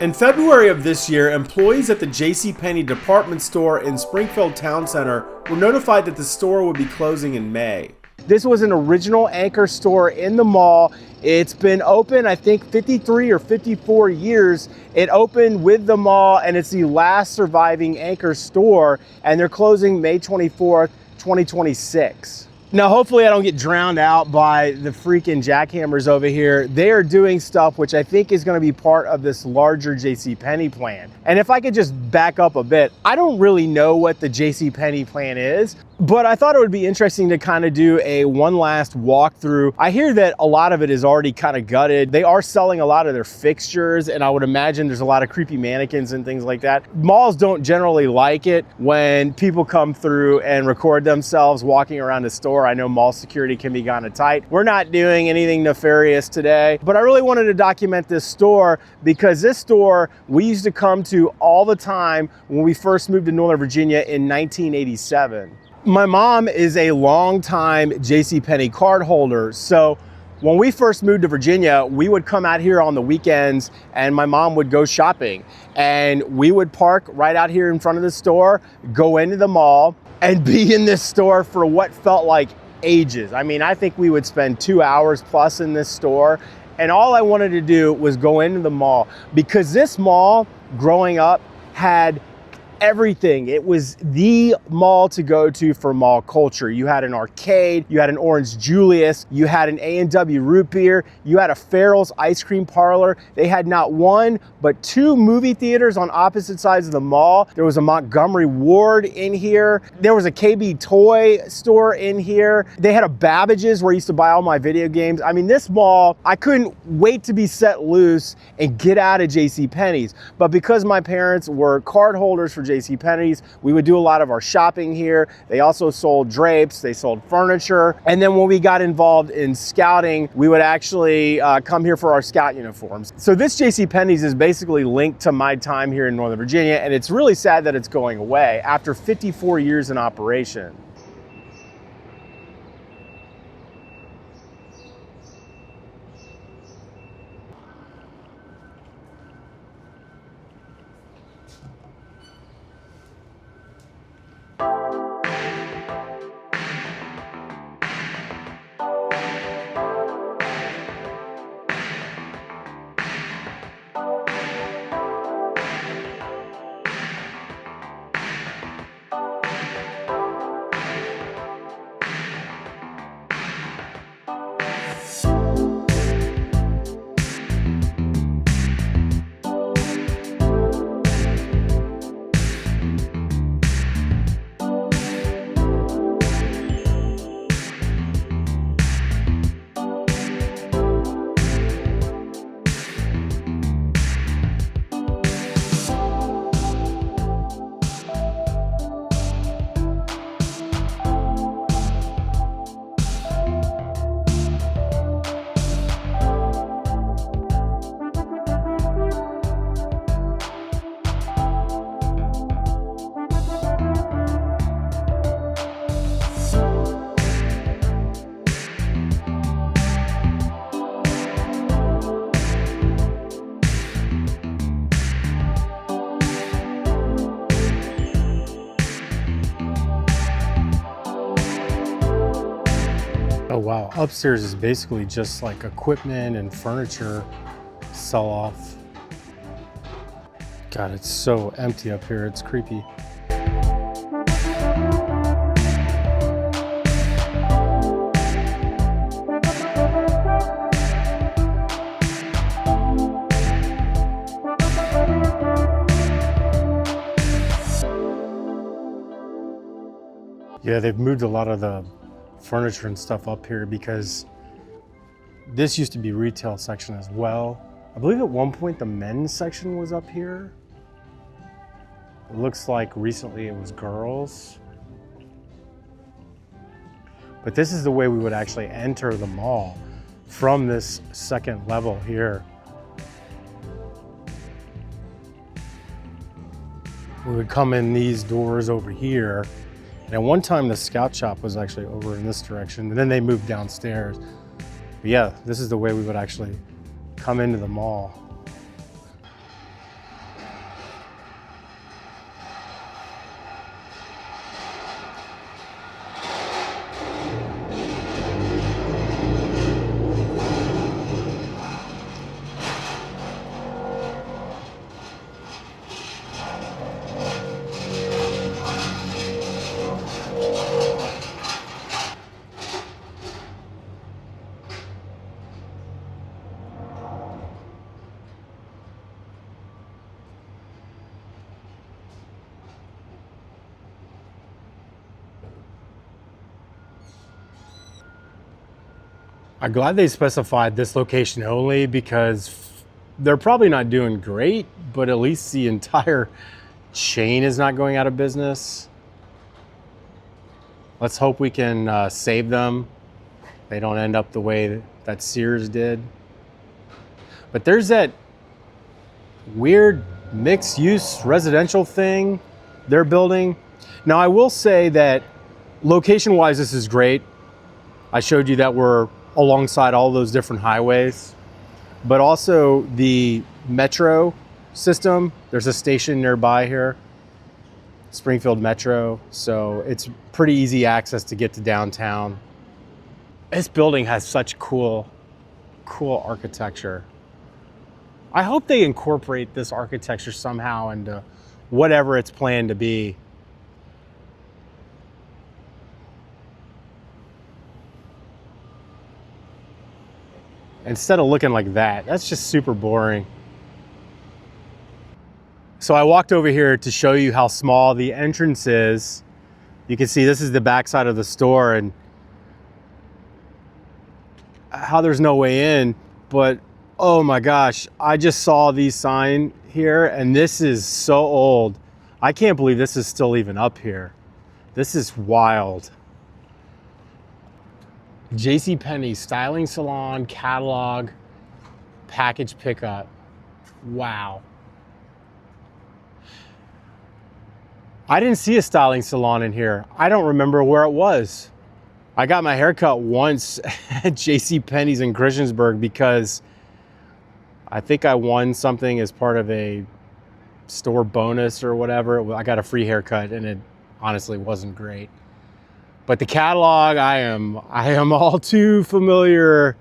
In February of this year, employees at the JCPenney department store in Springfield Town Center were notified that the store would be closing in May. This was an original anchor store in the mall. It's been open, I think, 53 or 54 years. It opened with the mall, and it's the last surviving anchor store, and they're closing May 24th, 2026. Now, hopefully I don't get drowned out by the freaking jackhammers over here. They are doing stuff which I think is going to be part of this larger JCPenney plan. And if I could just back up a bit, I don't really know what the JCPenney plan is, but I thought it would be interesting to kind of do a one last walkthrough. I hear that a lot of it is already kind of gutted. They are selling a lot of their fixtures, and I would imagine there's a lot of creepy mannequins and things like that. Malls don't generally like it when people come through and record themselves walking around the store. I know mall security can be kind of tight. We're not doing anything nefarious today, but I really wanted to document this store because this store we used to come to all the time when we first moved to Northern Virginia in 1987. My mom is a longtime JCPenney card holder, so when we first moved to Virginia, we would come out here on the weekends and my mom would go shopping, and we would park right out here in front of the store, go into the mall, and be in this store for what felt like ages. I mean, I think we would spend 2 hours plus in this store, and all I wanted to do was go into the mall because this mall growing up had everything. It was the mall to go to for mall culture. You had an arcade, you had an Orange Julius, you had an A&W root beer, you had a Farrell's ice cream parlor. They had not one, but two movie theaters on opposite sides of the mall. There was a Montgomery Ward in here. There was a KB toy store in here. They had a Babbage's where I used to buy all my video games. I mean, this mall, I couldn't wait to be set loose and get out of JCPenney's. But because my parents were card holders for JCPenney's, we would do a lot of our shopping here. They also sold drapes, they sold furniture. And then when we got involved in scouting, we would actually come here for our scout uniforms. So this JCPenney's is basically linked to my time here in Northern Virginia, and it's really sad that it's going away after 54 years in operation. Oh wow, upstairs is basically just like equipment and furniture sell-off. God, it's so empty up here, it's creepy. Yeah, they've moved a lot of the furniture and stuff up here because this used to be retail section as well. I believe at one point the men's section was up here. It looks like recently it was girls. But this is the way we would actually enter the mall, from this second level here. We would come in these doors over here. And at one time the scout shop was actually over in this direction, and then they moved downstairs. But yeah, this is the way we would actually come into the mall. I'm glad they specified this location only because they're probably not doing great, but at least the entire chain is not going out of business. Let's hope we can save them. They don't end up the way that Sears did. But there's that weird mixed-use residential thing they're building. Now, I will say that location-wise, this is great. I showed you that we're alongside all those different highways, but also the metro system. There's a station nearby here, Springfield Metro, so it's pretty easy access to get to downtown. This building has such cool architecture. I hope they incorporate this architecture somehow into whatever it's planned to be. Instead of looking like that, that's just super boring. So I walked over here to show you how small the entrance is. You can see this is the backside of the store and how there's no way in, but oh my gosh, I just saw these signs here and this is so old. I can't believe this is still even up here. This is wild. JCPenney styling salon, catalog, package pickup. Wow. I didn't see a styling salon in here. I don't remember where it was. I got my haircut once at JCPenney's in Christiansburg because I think I won something as part of a store bonus or whatever. I got a free haircut and it honestly wasn't great. But the catalog, I am all too familiar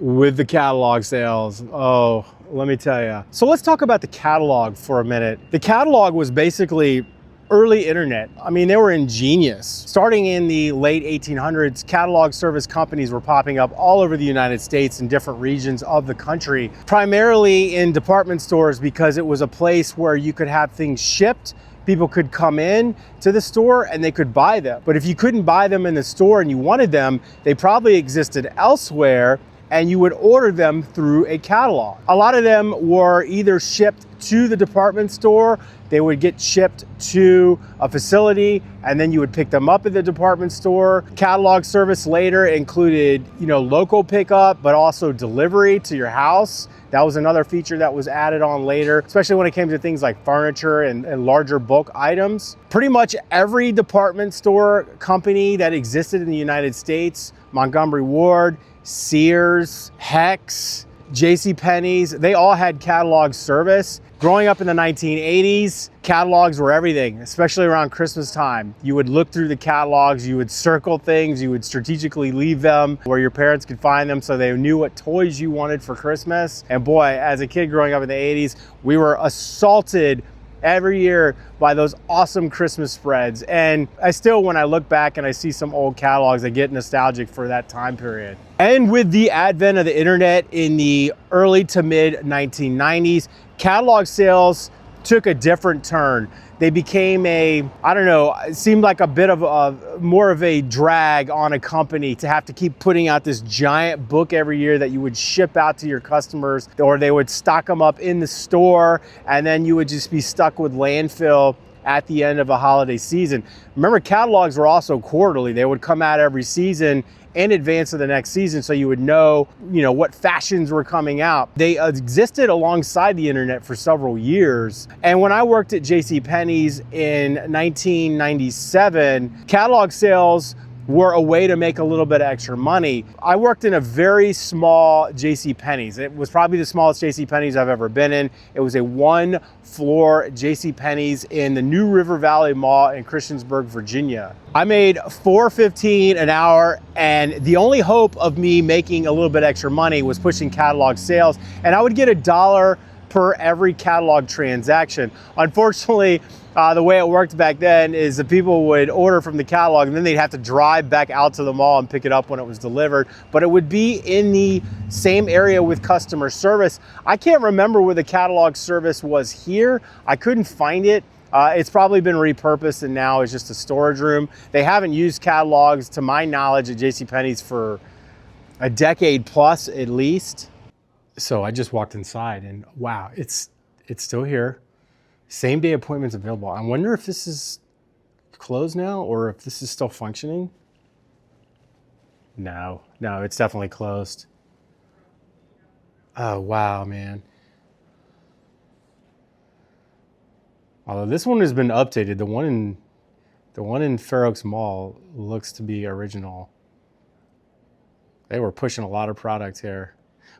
with the catalog sales. Oh, let me tell you. So let's talk about the catalog for a minute. The catalog was basically early internet. I mean, they were ingenious. Starting in the late 1800s, catalog service companies were popping up all over the United States in different regions of the country, primarily in department stores because it was a place where you could have things shipped. People could come in to the store and they could buy them. But if you couldn't buy them in the store and you wanted them, they probably existed elsewhere and you would order them through a catalog. A lot of them were either shipped to the department store, they would get shipped to a facility, and then you would pick them up at the department store. Catalog service later included, local pickup, but also delivery to your house. That was another feature that was added on later, especially when it came to things like furniture and larger bulk items. Pretty much every department store company that existed in the United States, Montgomery Ward, Sears, Hex, JCPenney's, they all had catalog service. Growing up in the 1980s, catalogs were everything, especially around Christmas time. You would look through the catalogs, you would circle things, you would strategically leave them where your parents could find them so they knew what toys you wanted for Christmas. And boy, as a kid growing up in the 80s, we were assaulted every year by those awesome Christmas spreads. And I still, when I look back and I see some old catalogs, I get nostalgic for that time period. And with the advent of the internet in the early to mid 1990s, catalog sales took a different turn. They became it seemed like a bit of more of a drag on a company to have to keep putting out this giant book every year that you would ship out to your customers, or they would stock them up in the store and then you would just be stuck with landfill at the end of a holiday season. Remember, catalogs were also quarterly. They would come out every season in advance of the next season so you would know, what fashions were coming out. They existed alongside the internet for several years. And when I worked at JCPenney's in 1997, catalog sales were a way to make a little bit of extra money. I worked in a very small JCPenney's. It was probably the smallest JCPenney's I've ever been in. It was a one-floor JCPenney's in the New River Valley Mall in Christiansburg, Virginia. I made $4.15 an hour, and the only hope of me making a little bit extra money was pushing catalog sales, and I would get $1 per every catalog transaction. Unfortunately, the way it worked back then is that people would order from the catalog and then they'd have to drive back out to the mall and pick it up when it was delivered. But it would be in the same area with customer service. I can't remember where the catalog service was here. I couldn't find it. It's probably been repurposed and now is just a storage room. They haven't used catalogs, to my knowledge, at JCPenney's for a decade plus at least. So I just walked inside and wow, it's still here. Same day appointments available. I wonder if this is closed now or if this is still functioning. No, it's definitely closed. Oh wow, man. Although this one has been updated, the one in Fair Oaks Mall looks to be original. They were pushing a lot of product here,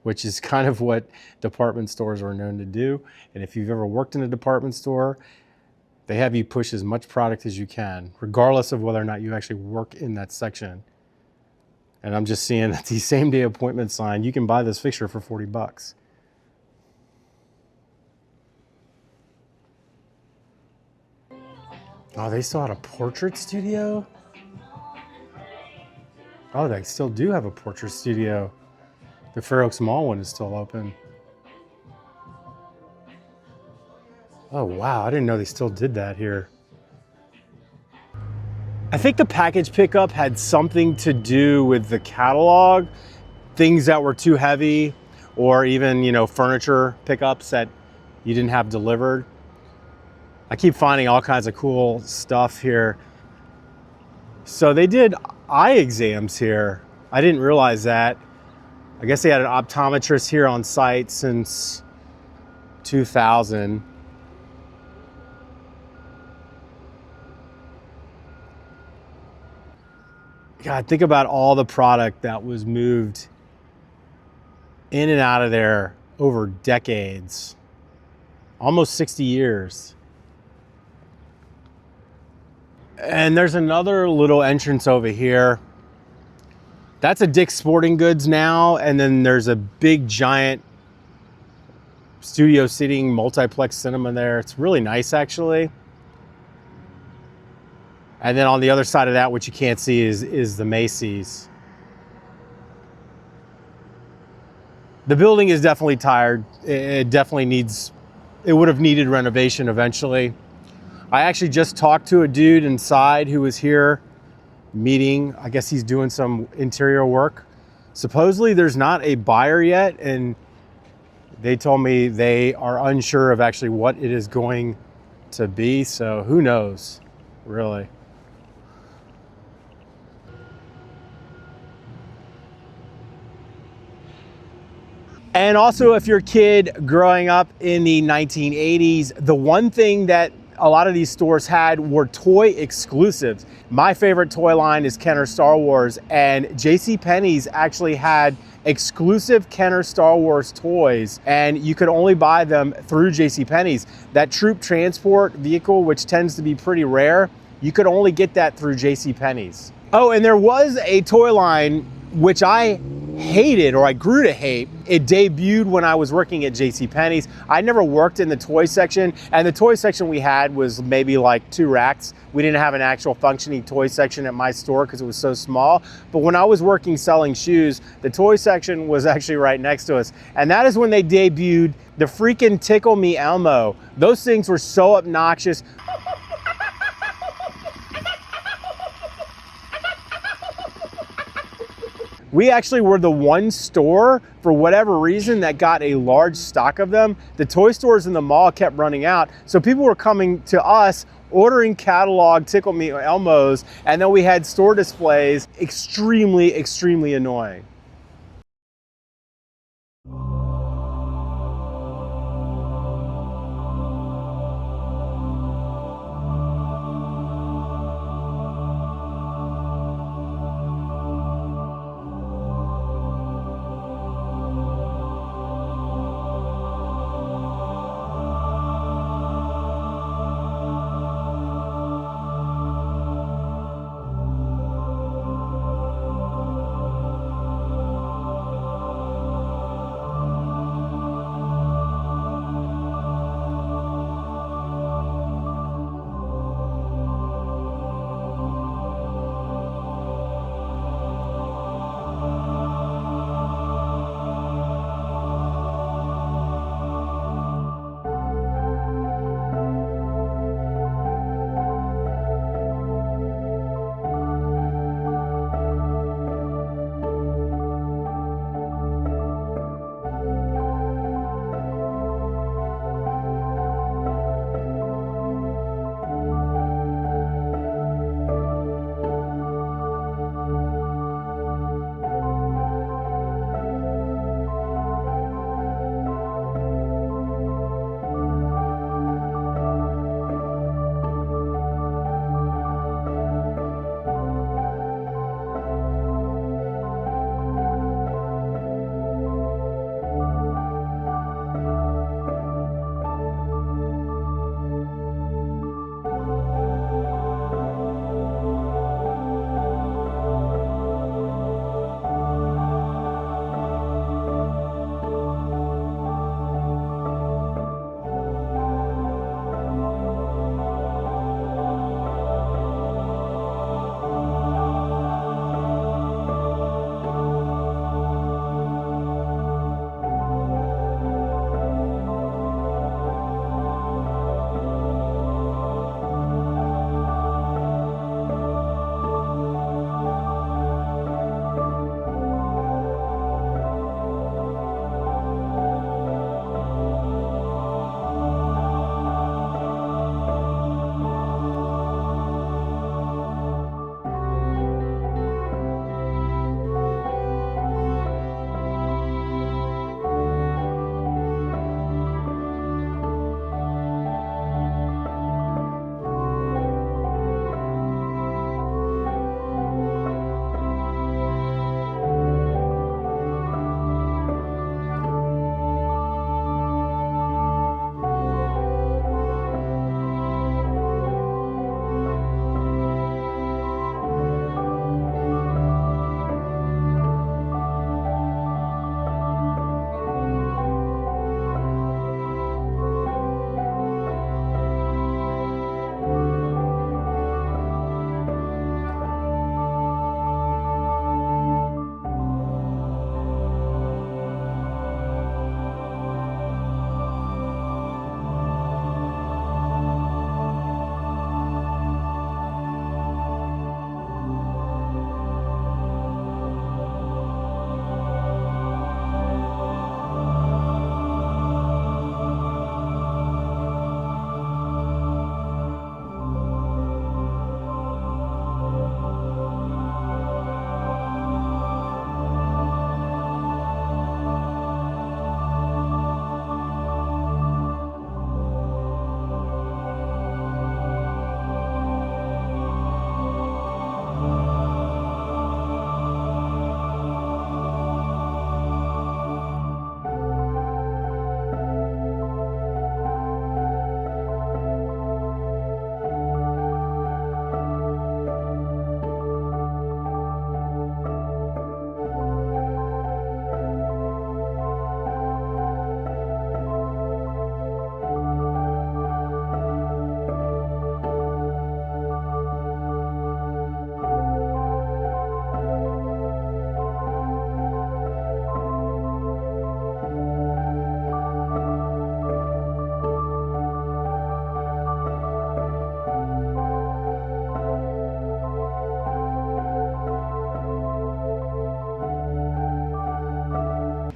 which is kind of what department stores are known to do. And if you've ever worked in a department store, they have you push as much product as you can, regardless of whether or not you actually work in that section. And I'm just seeing that the same day appointment sign, you can buy this fixture for 40 bucks. Oh, they still had a portrait studio? Oh, they still do have a portrait studio. The Fair Oaks Mall one is still open. Oh, wow, I didn't know they still did that here. I think the package pickup had something to do with the catalog, things that were too heavy, or even, you know, furniture pickups that you didn't have delivered. I keep finding all kinds of cool stuff here. So they did eye exams here. I didn't realize that. I guess they had an optometrist here on site since 2000. God, think about all the product that was moved in and out of there over decades, almost 60 years. And there's another little entrance over here. That's a Dick's Sporting Goods now. And then there's a big giant studio seating multiplex cinema there. It's really nice actually. And then on the other side of that, what you can't see is the Macy's. The building is definitely tired. It definitely it would have needed renovation eventually. I actually just talked to a dude inside who was here meeting. I guess he's doing some interior work. Supposedly there's not a buyer yet, and they told me they are unsure of actually what it is going to be. So who knows, really. And also, if you're a kid growing up in the 1980s, the one thing that a lot of these stores had were toy exclusives. My favorite toy line is Kenner Star Wars, and JCPenney's actually had exclusive Kenner Star Wars toys, and you could only buy them through JCPenney's. That troop transport vehicle, which tends to be pretty rare, you could only get that through JCPenney's. Oh, and there was a toy line which I hated, or I grew to hate. It debuted when I was working at JCPenney's. I never worked in the toy section, and the toy section we had was maybe like 2 racks. We didn't have an actual functioning toy section at my store because it was so small. But when I was working selling shoes, the toy section was actually right next to us. And that is when they debuted the freaking Tickle Me Elmo. Those things were so obnoxious. We actually were the one store, for whatever reason, that got a large stock of them. The toy stores in the mall kept running out, so people were coming to us, ordering catalog Tickle Me Elmos, and then we had store displays. Extremely, extremely annoying.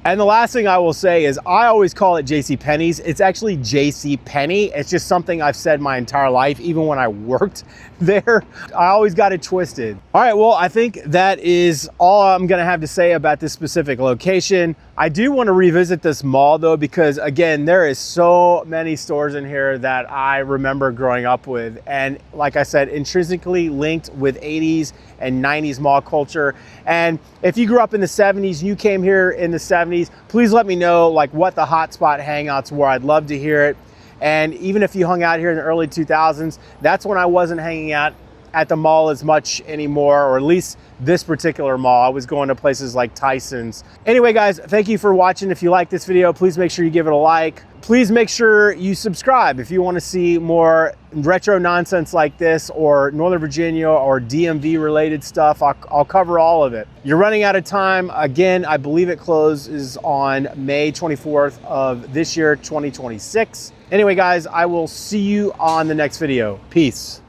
And the last thing I will say is I always call it JCPenney's. It's actually JCPenney. It's just something I've said my entire life, even when I worked there. I always got it twisted. All right, well, I think that is all I'm gonna have to say about this specific location. I do want to revisit this mall though, because again, there is so many stores in here that I remember growing up with. And like I said, intrinsically linked with 80s and 90s mall culture. And if you grew up in the 70s, you came here in the 70s, please let me know like what the hotspot hangouts were. I'd love to hear it. And even if you hung out here in the early 2000s, that's when I wasn't hanging out at the mall as much anymore, or at least this particular mall. I was going to places like Tyson's. Anyway, guys, thank you for watching. If you like this video, please make sure you give it a like. Please make sure you subscribe if you want to see more retro nonsense like this, or Northern Virginia or DMV related stuff. I'll cover all of it. You're running out of time. Again, I believe it closes on May 24th of this year, 2026. Anyway, guys, I will see you on the next video. Peace.